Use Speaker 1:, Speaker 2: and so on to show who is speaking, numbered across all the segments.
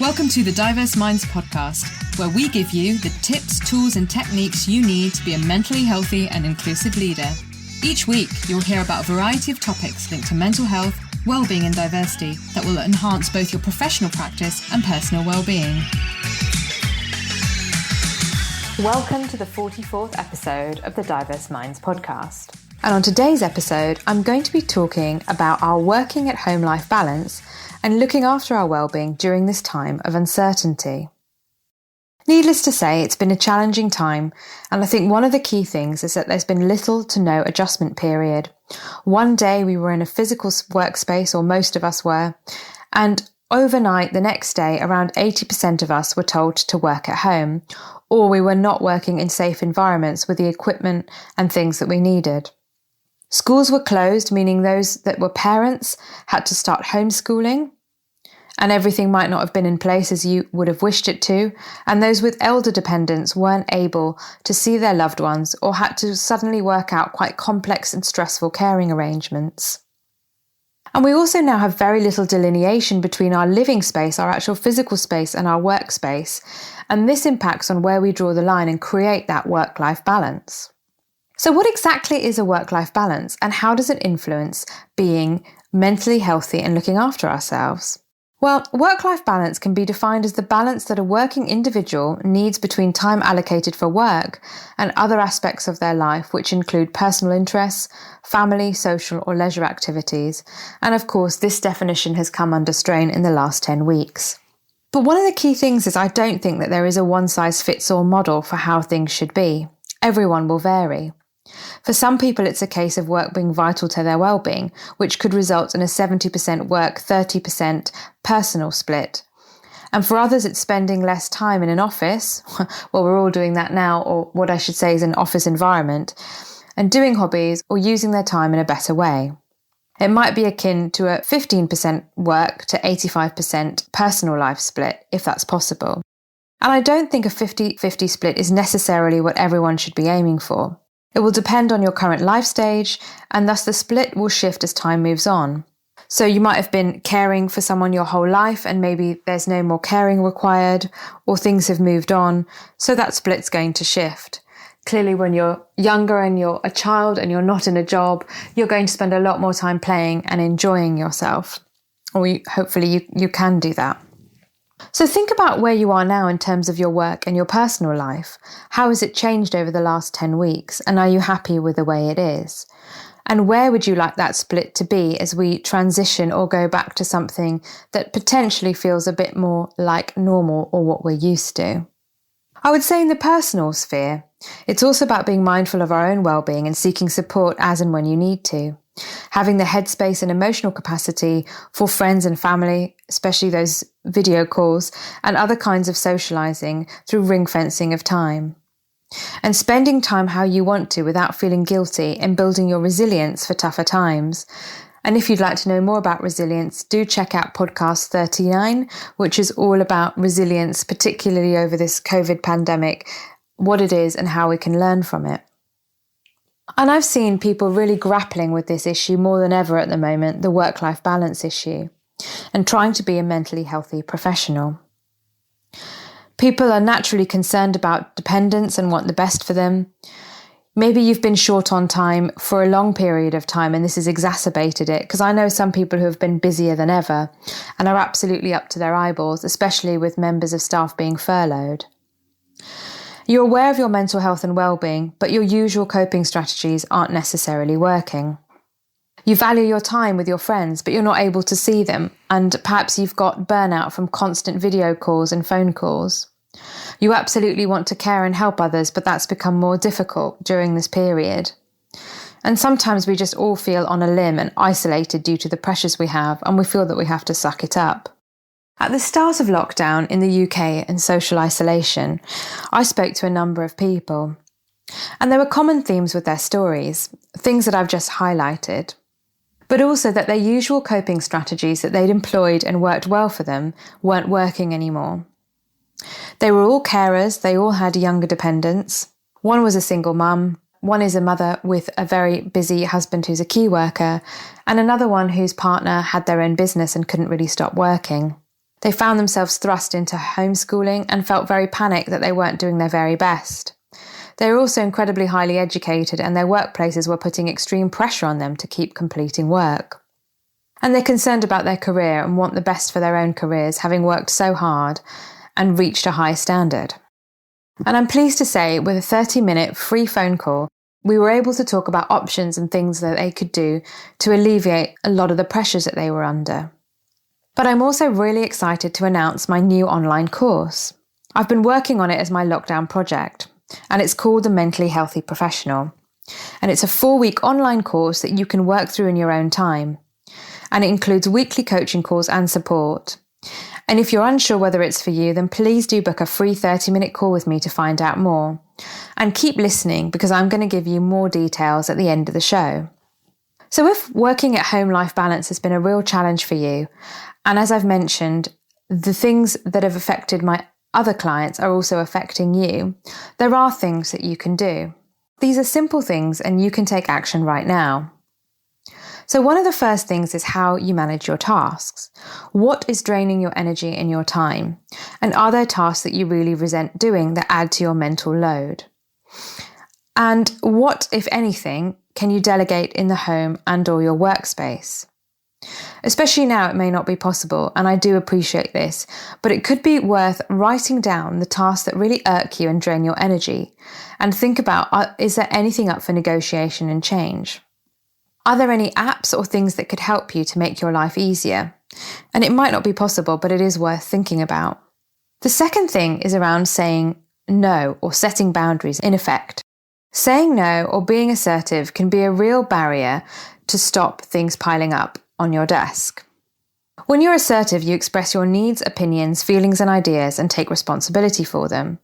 Speaker 1: Welcome to the Diverse Minds podcast, where we give you the tips, tools and techniques you need to be a mentally healthy and inclusive leader. Each week, you'll hear about a variety of topics linked to mental health, wellbeing and diversity that will enhance both your professional practice and personal wellbeing. Welcome to the 44th episode of the Diverse Minds podcast. And on today's episode, I'm going to be talking about our working at home life balance and looking after our well-being during this time of uncertainty. Needless to say, it's been a challenging time, and I think one of the key things is that there's been little to no adjustment period. One day we were in a physical workspace, or most of us were, and overnight the next day around 80% of us were told to work at home, or we were not working in safe environments with the equipment and things that we needed. Schools were closed, meaning those that were parents had to start homeschooling, and everything might not have been in place as you would have wished it to, and those with elder dependents weren't able to see their loved ones or had to suddenly work out quite complex and stressful caring arrangements. And we also now have very little delineation between our living space, our actual physical space, and our workspace, and this impacts on where we draw the line and create that work-life balance. So what exactly is a work-life balance, and how does it influence being mentally healthy and looking after ourselves? Well, work-life balance can be defined as the balance that a working individual needs between time allocated for work and other aspects of their life, which include personal interests, family, social or leisure activities. And of course, this definition has come under strain in the last 10 weeks. But one of the key things is I don't think that there is a one-size-fits-all model for how things should be. Everyone will vary. For some people, it's a case of work being vital to their well-being, which could result in a 70% work, 30% personal split. And for others, it's spending less time in an office, well, we're all doing that now, or what I should say is an office environment, and doing hobbies or using their time in a better way. It might be akin to a 15% work to 85% personal life split, if that's possible. And I don't think a 50-50 split is necessarily what everyone should be aiming for. It will depend on your current life stage, and thus the split will shift as time moves on. So you might have been caring for someone your whole life, and maybe there's no more caring required, or things have moved on, so that split's going to shift. Clearly, when you're younger and you're a child and you're not in a job, you're going to spend a lot more time playing and enjoying yourself. Or hopefully you can do that. So think about where you are now in terms of your work and your personal life. How has it changed over the last 10 weeks? And are you happy with the way it is? And where would you like that split to be as we transition or go back to something that potentially feels a bit more like normal or what we're used to? I would say in the personal sphere, it's also about being mindful of our own well-being and seeking support as and when you need to. Having the headspace and emotional capacity for friends and family, especially those video calls and other kinds of socializing through ring fencing of time. And spending time how you want to without feeling guilty and building your resilience for tougher times. And if you'd like to know more about resilience, do check out podcast 39, which is all about resilience, particularly over this COVID pandemic, what it is and how we can learn from it. And I've seen people really grappling with this issue more than ever at the moment, the work-life balance issue, and trying to be a mentally healthy professional. People are naturally concerned about dependents and want the best for them. Maybe you've been short on time for a long period of time and this has exacerbated it, because I know some people who have been busier than ever and are absolutely up to their eyeballs, especially with members of staff being furloughed. You're aware of your mental health and well-being, but your usual coping strategies aren't necessarily working. You value your time with your friends, but you're not able to see them, and perhaps you've got burnout from constant video calls and phone calls. You absolutely want to care and help others, but that's become more difficult during this period. And sometimes we just all feel on a limb and isolated due to the pressures we have, and we feel that we have to suck it up. At the start of lockdown in the UK and social isolation, I spoke to a number of people, and there were common themes with their stories, things that I've just highlighted, but also that their usual coping strategies that they'd employed and worked well for them weren't working anymore. They were all carers, they all had younger dependents. One was a single mum, one is a mother with a very busy husband who's a key worker, and another one whose partner had their own business and couldn't really stop working. They found themselves thrust into homeschooling and felt very panicked that they weren't doing their very best. They were also incredibly highly educated, and their workplaces were putting extreme pressure on them to keep completing work. And they're concerned about their career and want the best for their own careers, having worked so hard and reached a high standard. And I'm pleased to say, with a 30-minute free phone call, we were able to talk about options and things that they could do to alleviate a lot of the pressures that they were under. But I'm also really excited to announce my new online course. I've been working on it as my lockdown project, and it's called The Mentally Healthy Professional. And it's a 4-week online course that you can work through in your own time. And it includes weekly coaching calls and support. And if you're unsure whether it's for you, then please do book a free 30-minute call with me to find out more. And keep listening, because I'm going to give you more details at the end of the show. So if working at home life balance has been a real challenge for you, and as I've mentioned, the things that have affected my other clients are also affecting you, there are things that you can do. These are simple things and you can take action right now. So one of the first things is how you manage your tasks. What is draining your energy and your time? And are there tasks that you really resent doing that add to your mental load? And what, if anything, can you delegate in the home and/or your workspace? Especially now, it may not be possible, and I do appreciate this, but it could be worth writing down the tasks that really irk you and drain your energy, and think about, is there anything up for negotiation and change? Are there any apps or things that could help you to make your life easier? And it might not be possible, but it is worth thinking about. The second thing is around saying no, or setting boundaries in effect. Saying no or being assertive can be a real barrier to stop things piling up on your desk. When you're assertive, you express your needs, opinions, feelings, and ideas and take responsibility for them.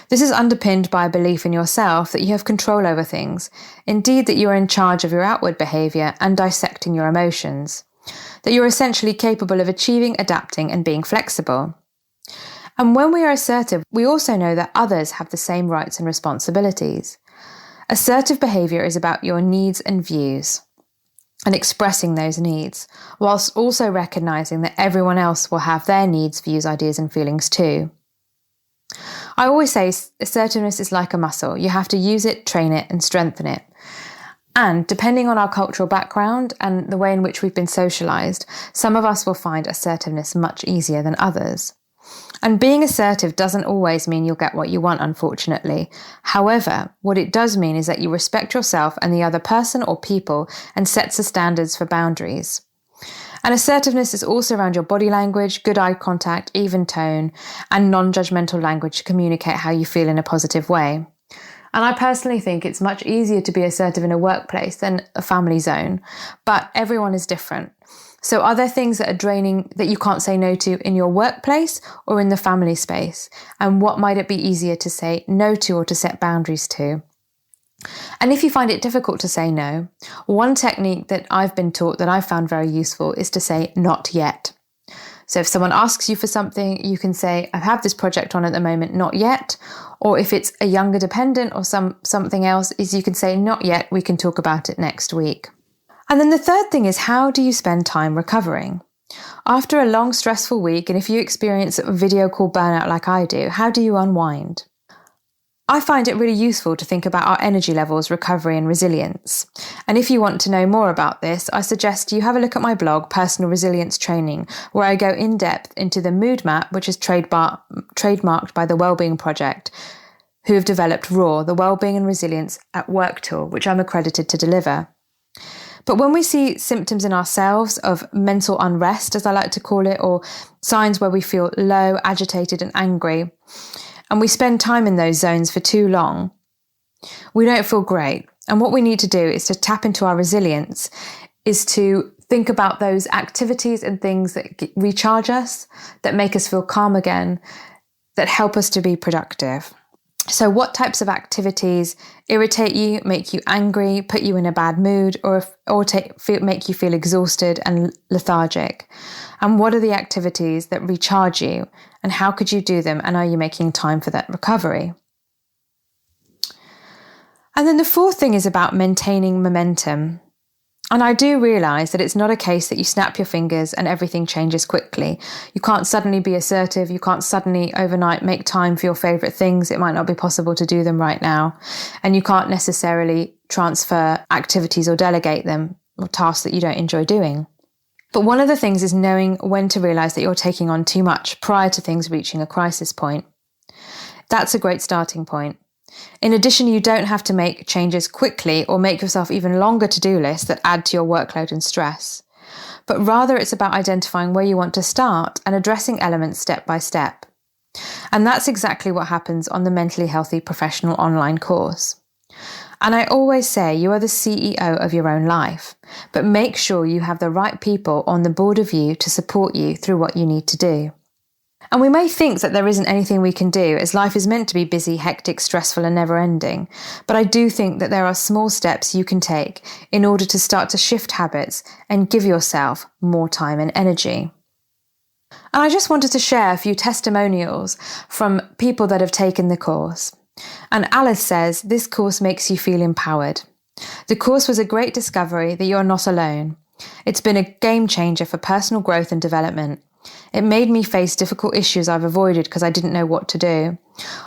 Speaker 1: This is underpinned by a belief in yourself that you have control over things, indeed that you are in charge of your outward behaviour and dissecting your emotions, that you're essentially capable of achieving, adapting, and being flexible. And when we are assertive, we also know that others have the same rights and responsibilities. Assertive behaviour is about your needs and views, and expressing those needs, whilst also recognising that everyone else will have their needs, views, ideas and feelings too. I always say assertiveness is like a muscle. You have to use it, train it and strengthen it. And depending on our cultural background and the way in which we've been socialised, some of us will find assertiveness much easier than others. And being assertive doesn't always mean you'll get what you want, unfortunately. However, what it does mean is that you respect yourself and the other person or people and sets the standards for boundaries. And assertiveness is also around your body language, good eye contact, even tone, and non-judgmental language to communicate how you feel in a positive way. And I personally think it's much easier to be assertive in a workplace than a family zone, but everyone is different. So are there things that are draining that you can't say no to in your workplace or in the family space? And what might it be easier to say no to or to set boundaries to? And if you find it difficult to say no, one technique that I've been taught that I've found very useful is to say not yet. So if someone asks you for something, you can say, I have this project on at the moment, not yet. Or if it's a younger dependent or something else, is you can say not yet, we can talk about it next week. And then the third thing is, how do you spend time recovering? After a long, stressful week, and if you experience a video call burnout like I do, how do you unwind? I find it really useful to think about our energy levels, recovery and resilience. And if you want to know more about this, I suggest you have a look at my blog, Personal Resilience Training, where I go in depth into the mood map, which is trademarked by the Wellbeing Project, who have developed RAW, the Wellbeing and Resilience at Work tool, which I'm accredited to deliver. But when we see symptoms in ourselves of mental unrest, as I like to call it, or signs where we feel low, agitated and angry, and we spend time in those zones for too long, we don't feel great. And what we need to do is to tap into our resilience, is to think about those activities and things that recharge us, that make us feel calm again, that help us to be productive. So what types of activities irritate you, make you angry, put you in a bad mood, or make you feel exhausted and lethargic? And what are the activities that recharge you, and how could you do them, and are you making time for that recovery? And then the fourth thing is about maintaining momentum. And I do realise that it's not a case that you snap your fingers and everything changes quickly. You can't suddenly be assertive. You can't suddenly overnight make time for your favourite things. It might not be possible to do them right now. And you can't necessarily transfer activities or delegate them or tasks that you don't enjoy doing. But one of the things is knowing when to realise that you're taking on too much prior to things reaching a crisis point. That's a great starting point. In addition, you don't have to make changes quickly or make yourself even longer to-do lists that add to your workload and stress. But rather, it's about identifying where you want to start and addressing elements step by step. And that's exactly what happens on the Mentally Healthy Professional online course. And I always say you are the CEO of your own life, but make sure you have the right people on the board of you to support you through what you need to do. And we may think that there isn't anything we can do, as life is meant to be busy, hectic, stressful, and never-ending. But I do think that there are small steps you can take in order to start to shift habits and give yourself more time and energy. And I just wanted to share a few testimonials from people that have taken the course. And Alice says, "This course makes you feel empowered. The course was a great discovery that you're not alone. It's been a game changer for personal growth and development. It made me face difficult issues I've avoided because I didn't know what to do.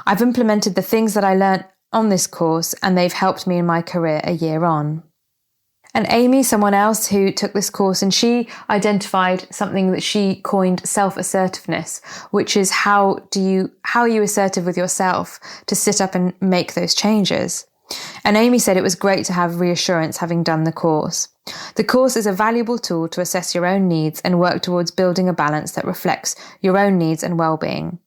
Speaker 1: I've implemented the things that I learnt on this course and they've helped me in my career a year on." And Amy, someone else who took this course, and she identified something that she coined self-assertiveness, which is how are you assertive with yourself to sit up and make those changes. And Amy said it was great to have reassurance having done the course. The course is a valuable tool to assess your own needs and work towards building a balance that reflects your own needs and well-being.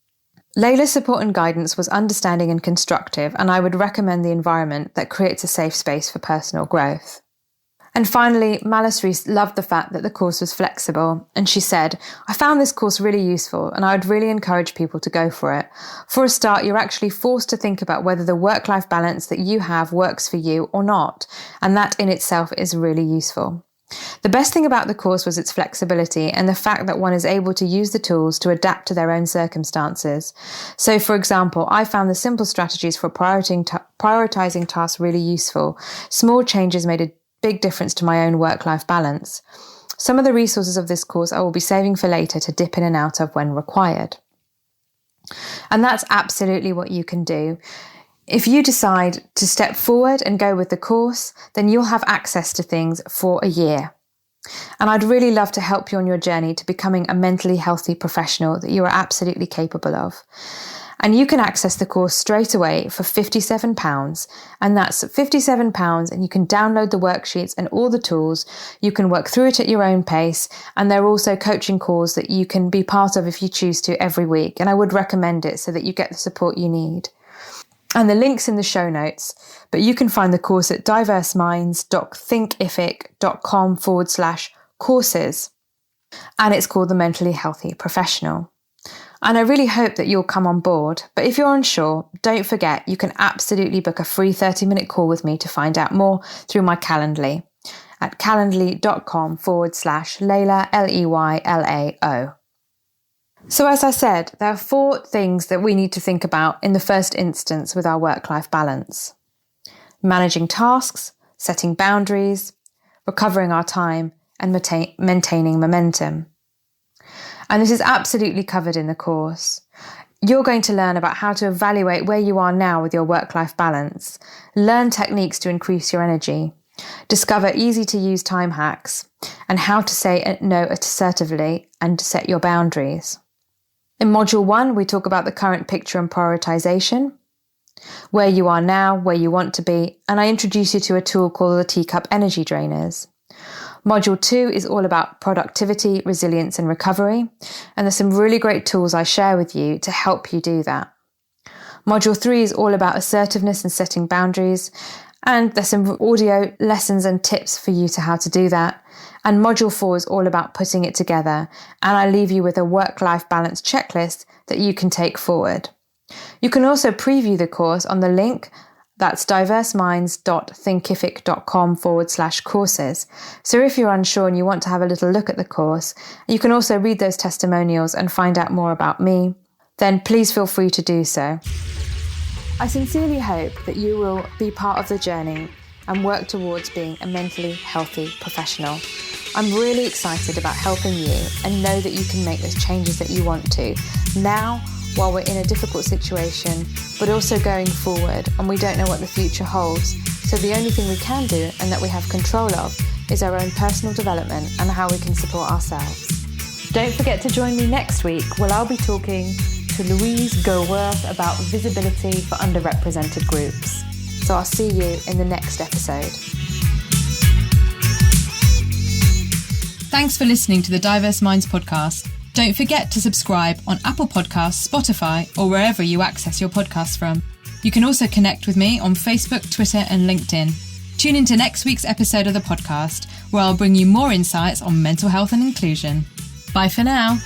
Speaker 1: Layla's support and guidance was understanding and constructive, and I would recommend the environment that creates a safe space for personal growth. And finally, Malice Reese loved the fact that the course was flexible, and she said, "I found this course really useful and I would really encourage people to go for it. For a start, you're actually forced to think about whether the work-life balance that you have works for you or not, and that in itself is really useful." The best thing about the course was its flexibility and the fact that one is able to use the tools to adapt to their own circumstances. So, for example, I found the simple strategies for prioritizing tasks really useful. Small changes made a big difference to my own work-life balance. Some of the resources of this course I will be saving for later to dip in and out of when required. And that's absolutely what you can do. If you decide to step forward and go with the course, then you'll have access to things for a year. And I'd really love to help you on your journey to becoming a mentally healthy professional that you are absolutely capable of. And you can access the course straight away for £57, and that's £57, and you can download the worksheets and all the tools. You can work through it at your own pace, and there are also coaching calls that you can be part of if you choose to every week, and I would recommend it so that you get the support you need. And the link's in the show notes, but you can find the course at diverseminds.thinkific.com/courses, and it's called the Mentally Healthy Professional. And I really hope that you'll come on board. But if you're unsure, don't forget you can absolutely book a free 30-minute call with me to find out more through my Calendly at calendly.com/Layla, Leylao. So as I said, there are 4 things that we need to think about in the first instance with our work-life balance: managing tasks, setting boundaries, recovering our time, and maintaining momentum. And this is absolutely covered in the course. You're going to learn about how to evaluate where you are now with your work-life balance, learn techniques to increase your energy, discover easy-to-use time hacks, and how to say no assertively and set your boundaries. In Module 1, we talk about the current picture and prioritization, where you are now, where you want to be, and I introduce you to a tool called the Teacup Energy Drainers. Module 2 is all about productivity, resilience, and recovery, and there's some really great tools I share with you to help you do that. Module 3 is all about assertiveness and setting boundaries, and there's some audio lessons and tips for you to how to do that. And Module 4 is all about putting it together, and I leave you with a work-life balance checklist that you can take forward. You can also preview the course on the link. That's diverseminds.thinkific.com/courses. So if you're unsure and you want to have a little look at the course, you can also read those testimonials and find out more about me, then please feel free to do so. I sincerely hope that you will be part of the journey and work towards being a mentally healthy professional. I'm really excited about helping you and know that you can make those changes that you want to now while we're in a difficult situation, but also going forward and we don't know what the future holds. So the only thing we can do and that we have control of is our own personal development and how we can support ourselves. Don't forget to join me next week where I'll be talking to Louise Goworth about visibility for underrepresented groups. So I'll see you in the next episode.
Speaker 2: Thanks for listening to the Diverse Minds podcast. Don't forget to subscribe on Apple Podcasts, Spotify, or wherever you access your podcasts from. You can also connect with me on Facebook, Twitter, and LinkedIn. Tune into next week's episode of the podcast, where I'll bring you more insights on mental health and inclusion. Bye for now.